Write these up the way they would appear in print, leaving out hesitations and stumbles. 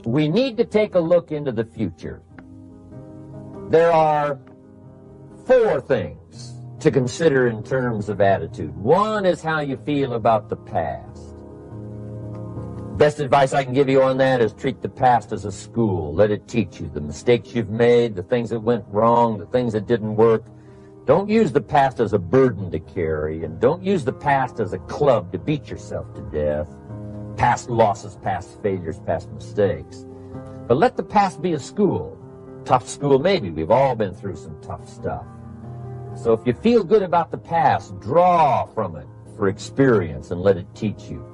we need to take a look into the future. There are 4 things to consider in terms of attitude. One is how you feel about the past. Best advice I can give you on that is treat the past as a school. Let it teach you the mistakes you've made, the things that went wrong, the things that didn't work. Don't use the past as a burden to carry, and don't use the past as a club to beat yourself to death. Past losses, past failures, past mistakes. But let the past be a school. Tough school maybe. We've all been through some tough stuff. So if you feel good about the past, draw from it for experience and let it teach you.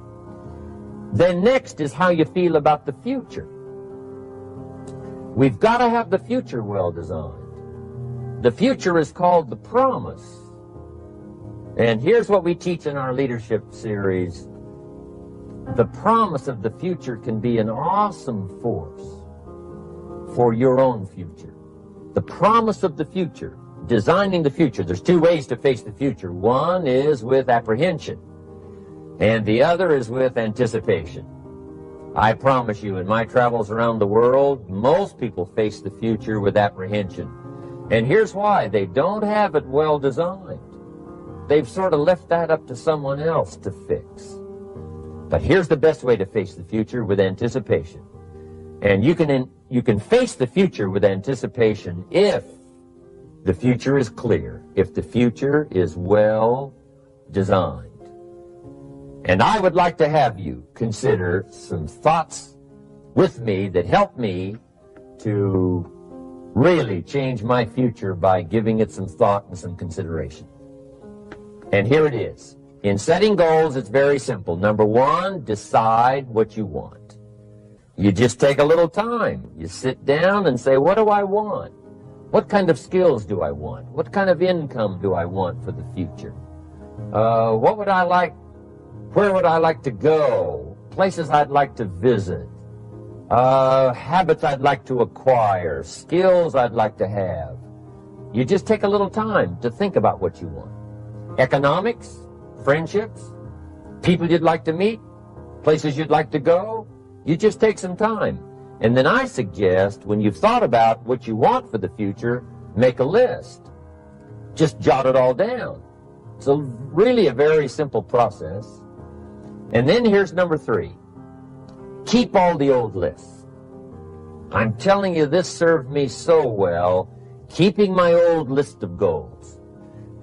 Then next is how you feel about the future. We've got to have the future well designed. The future is called the promise. And here's what we teach in our leadership series. The promise of the future can be an awesome force for your own future. The promise of the future, designing the future. There's 2 ways to face the future. One is with apprehension, and the other is with anticipation. I promise you, in my travels around the world, most people face the future with apprehension. And here's why. They don't have it well designed. They've sort of left that up to someone else to fix. But here's the best way to face the future, with anticipation. And you can face the future with anticipation if the future is clear, if the future is well designed. And I would like to have you consider some thoughts with me that help me to really change my future by giving it some thought and some consideration. And here it is. In setting goals, it's very simple. Number 1, decide what you want. You just take a little time. You sit down and say, what do I want? What kind of skills do I want? What kind of income do I want for the future? What would I like? Where would I like to go? Places I'd like to visit. Habits I'd like to acquire. Skills I'd like to have. You just take a little time to think about what you want. Economics, friendships, people you'd like to meet, places you'd like to go. You just take some time. And then I suggest, when you've thought about what you want for the future, make a list. Just jot it all down. So really a very simple process. And then here's number 3. Keep all the old lists. I'm telling you, this served me so well, keeping my old list of goals.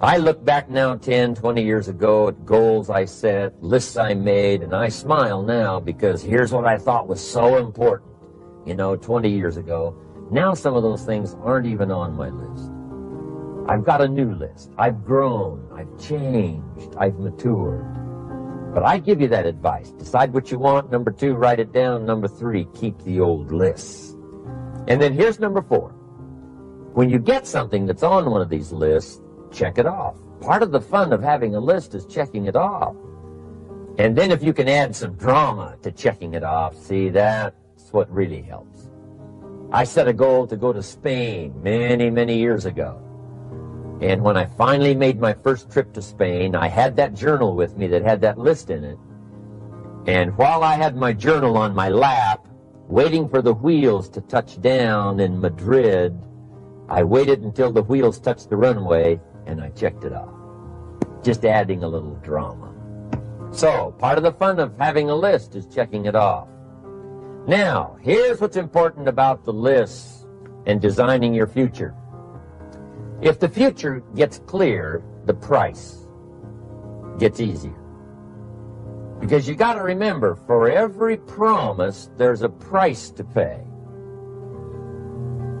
I look back now 10, 20 years ago at goals I set, lists I made, and I smile now because here's what I thought was so important, 20 years ago. Now some of those things aren't even on my list. I've got a new list. I've grown. I've changed. I've matured. But I give you that advice. Decide what you want. Number 2, write it down. Number 3, keep the old lists. And then here's number 4. When you get something that's on one of these lists, check it off. Part of the fun of having a list is checking it off. And then if you can add some drama to checking it off, see, that's what really helps. I set a goal to go to Spain many, many years ago. And when I finally made my first trip to Spain, I had that journal with me that had that list in it. And while I had my journal on my lap, waiting for the wheels to touch down in Madrid, I waited until the wheels touched the runway, and I checked it off. Just adding a little drama. So, part of the fun of having a list is checking it off. Now, here's what's important about the lists and designing your future. If the future gets clear, the price gets easier. Because you got to remember, for every promise, there's a price to pay.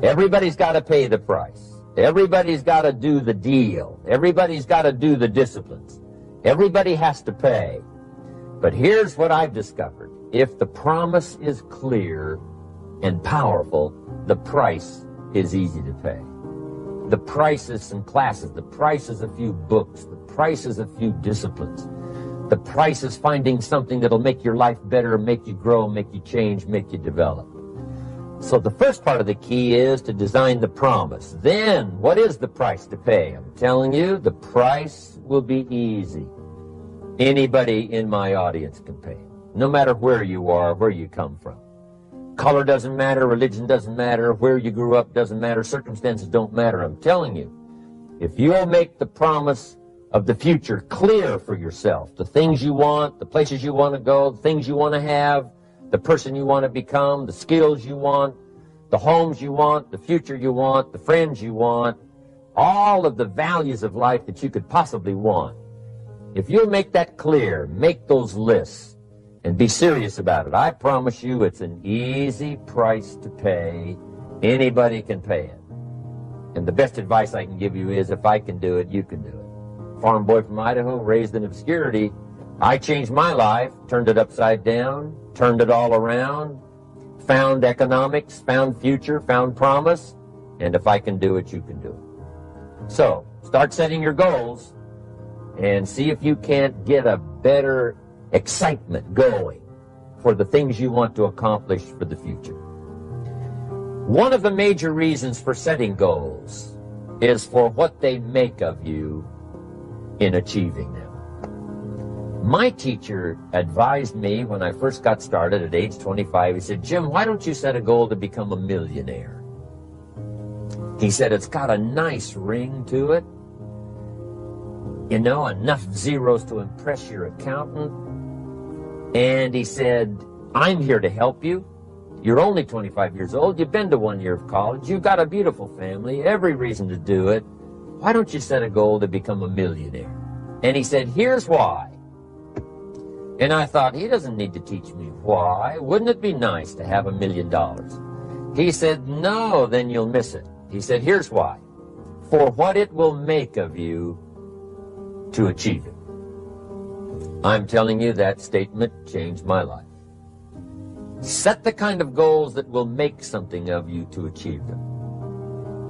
Everybody's got to pay the price. Everybody's got to do the deal. Everybody's got to do the disciplines. Everybody has to pay. But here's what I've discovered. If the promise is clear and powerful, the price is easy to pay. The price is some classes. The price is a few books. The price is a few disciplines. The price is finding something that'll make your life better, make you grow, make you change, make you develop. So the first part of the key is to design the promise. Then, what is the price to pay? I'm telling you, the price will be easy. Anybody in my audience can pay it, no matter where you are, where you come from. Color doesn't matter, religion doesn't matter, where you grew up doesn't matter, circumstances don't matter. I'm telling you, if you'll make the promise of the future clear for yourself, the things you want, the places you want to go, the things you want to have, the person you want to become, the skills you want, the homes you want, the future you want, the friends you want, all of the values of life that you could possibly want. If you'll make that clear, make those lists, and be serious about it, I promise you it's an easy price to pay. Anybody can pay it. And the best advice I can give you is, if I can do it, you can do it. Farm boy from Idaho, raised in obscurity, I changed my life, turned it upside down, turned it all around, found economics, found future, found promise, and if I can do it, you can do it. So, start setting your goals and see if you can't get a better excitement going for the things you want to accomplish for the future. One of the major reasons for setting goals is for what they make of you in achieving them. My teacher advised me when I first got started at age 25, he said, "Jim, why don't you set a goal to become a millionaire?" He said, "It's got a nice ring to it. You know, enough zeros to impress your accountant." And he said, "I'm here to help you. You're only 25 years old. You've been to 1 year of college. You've got a beautiful family, every reason to do it. Why don't you set a goal to become a millionaire?" And he said, "Here's why." And I thought, he doesn't need to teach me why. Wouldn't it be nice to have $1 million? He said, "No, then you'll miss it." He said, "Here's why. For what it will make of you to achieve it." I'm telling you, that statement changed my life. Set the kind of goals that will make something of you to achieve them.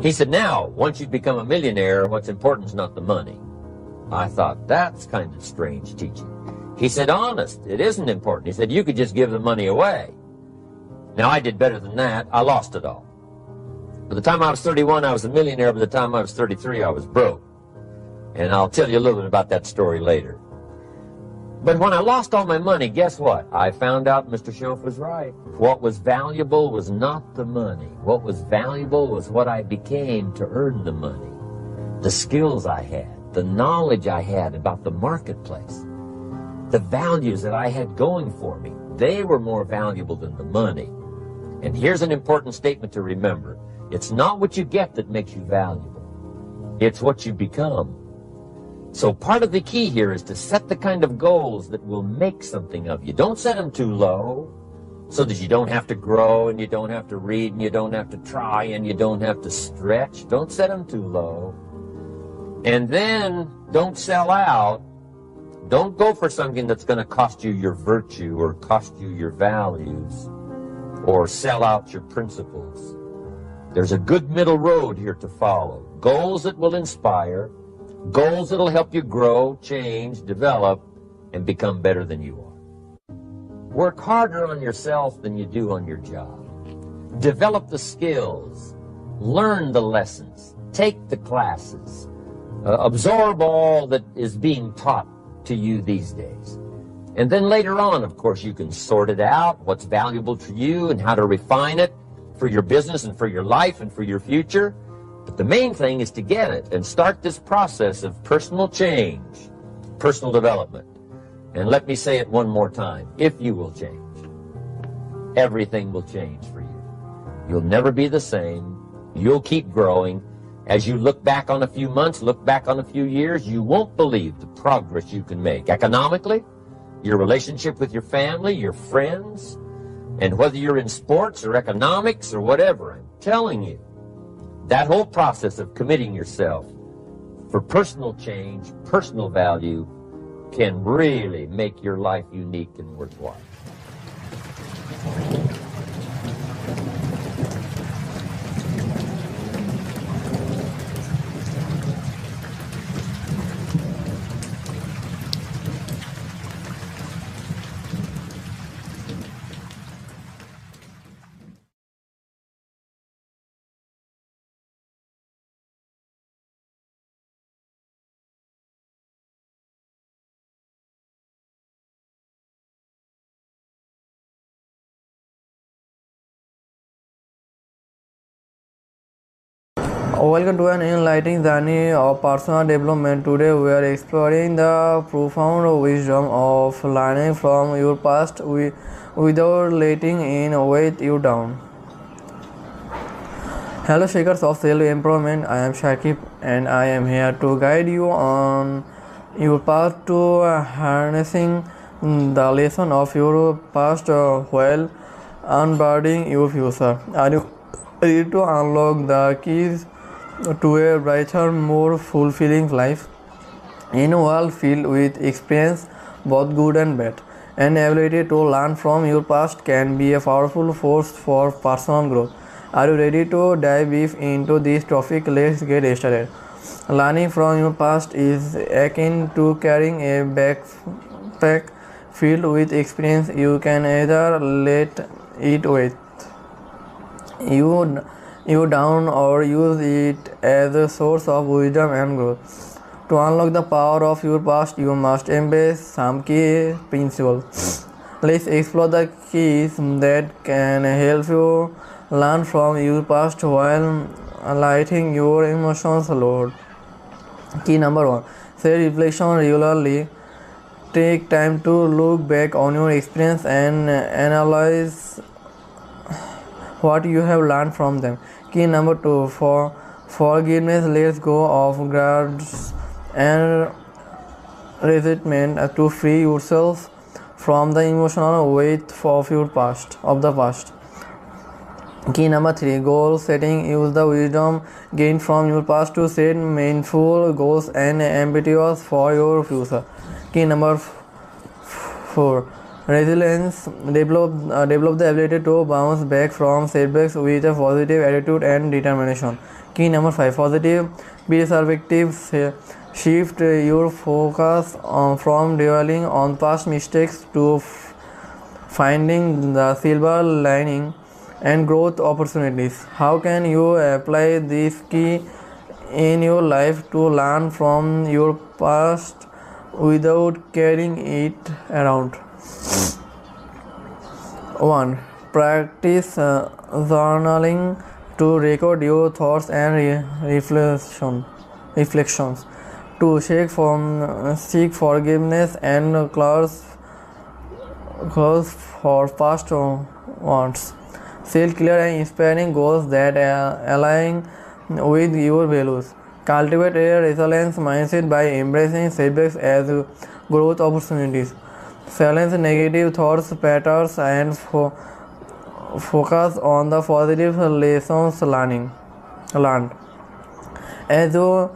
He said, "Now, once you become a millionaire, what's important is not the money." I thought, that's kind of strange teaching. He said, "Honest, it isn't important." He said, "You could just give the money away." Now, I did better than that. I lost it all. By the time I was 31, I was a millionaire. By the time I was 33, I was broke. And I'll tell you a little bit about that story later. But when I lost all my money, guess what? I found out Mr. Schoaf was right. What was valuable was not the money. What was valuable was what I became to earn the money. The skills I had, the knowledge I had about the marketplace, the values that I had going for me, they were more valuable than the money. And here's an important statement to remember. It's not what you get that makes you valuable. It's what you become. So part of the key here is to set the kind of goals that will make something of you. Don't set them too low so that you don't have to grow and you don't have to read and you don't have to try and you don't have to stretch. Don't set them too low. And then don't sell out. Don't go for something that's going to cost you your virtue or cost you your values or sell out your principles. There's a good middle road here to follow. Goals that will inspire, goals that will help you grow, change, develop, and become better than you are. Work harder on yourself than you do on your job. Develop the skills. Learn the lessons. Take the classes. Absorb all that is being taught to you these days. And then later on, of course, you can sort it out, what's valuable to you and how to refine it for your business and for your life and for your future. But the main thing is to get it and start this process of personal change, personal development. And let me say it one more time. If you will change, everything will change for you. You'll never be the same. You'll keep growing. As you look back on a few months, look back on a few years, you won't believe the progress you can make economically, your relationship with your family, your friends, and whether you're in sports or economics or whatever. I'm telling you, that whole process of committing yourself for personal change, personal value, can really make your life unique and worthwhile. Welcome to an enlightening journey of personal development. Today we are exploring the profound wisdom of learning from your past without letting it weigh you down. Hello Shakers of Self-Improvement, I am Shakib and I am here to guide you on your path to harnessing the lesson of your past while unburdening your future. Are you ready to unlock the keys to a brighter, more fulfilling life? In a world filled with experience, both good and bad, an ability to learn from your past can be a powerful force for personal growth. Are you ready to dive deep into this topic? Let's get started. Learning from your past is akin to carrying a backpack filled with experience. You can either let it with you down or use it as a source of wisdom and growth. To unlock the power of your past, you must embrace some key principles. Let's explore the keys that can help you learn from your past while lightening your emotions load. Key number 1: self-reflection regularly. Take time to look back on your experience and analyze what you have learned from them. Key number 2: for forgiveness. Let go of grudges and resentment to free yourself from the emotional weight of the past. Key number 3: goal setting. Use the wisdom gained from your past to set meaningful goals and ambitious for your future. Key number 4: resilience. Develop the ability to bounce back from setbacks with a positive attitude and determination. Key number 5: positive perspective. Shift your focus from dwelling on past mistakes to finding the silver lining and growth opportunities. How can you apply this key in your life to learn from your past without carrying it around? 1. Practice journaling to record your thoughts and reflections. 2. Seek forgiveness and close for past wants. Set clear and inspiring goals that align with your values. Cultivate a resilience mindset by embracing setbacks as growth opportunities. Silence negative thoughts patterns and focus on the positive lessons learned. As you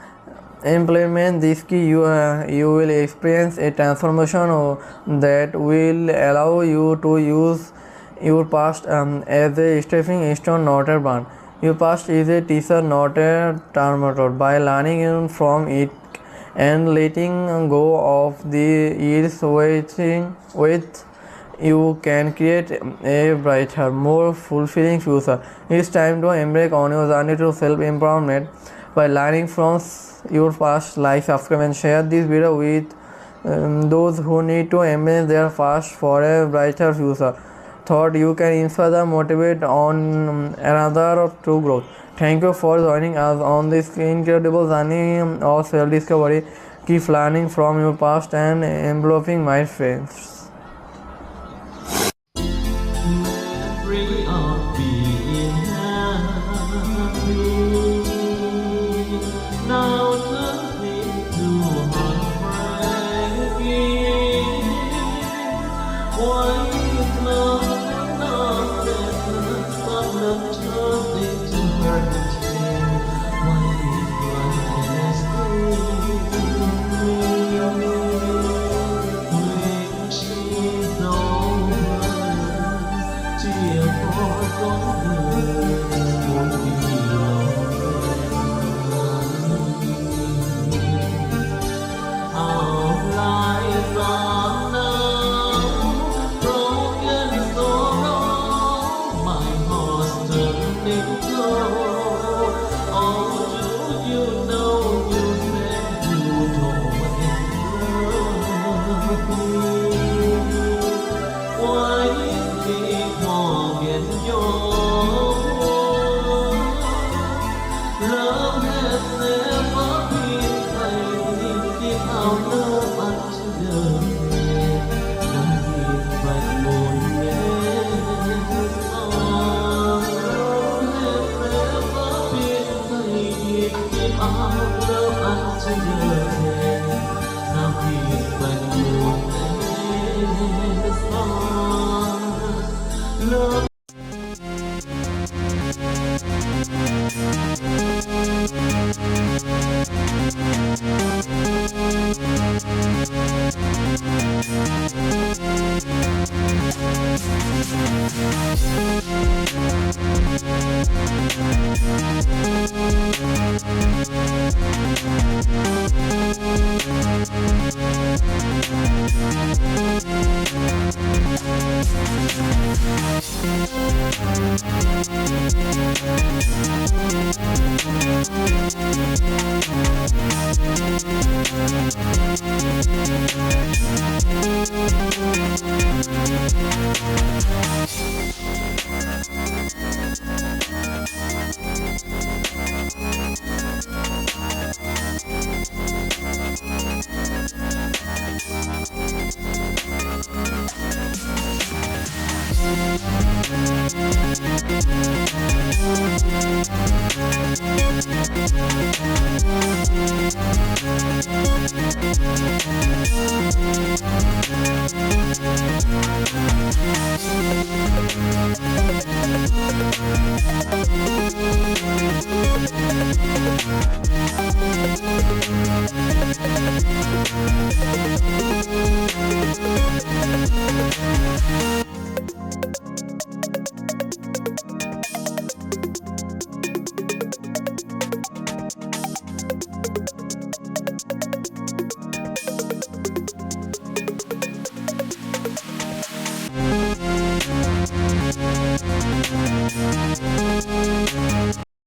implement this key, you will experience a transformation that will allow you to use your past as a stepping stone, not a brand. Your past is a teacher, not a terminator. By learning from it and letting go of the years with you can create a brighter, more fulfilling future. It's time to embark on your journey to self-improvement by learning from your past. Like, subscribe and share this video with those who need to embrace their past for a brighter future. Thought you can inspire and motivate on another to growth. Thank you for joining us on this incredible journey of self-discovery. Keep learning from your past and enveloping my friends. Love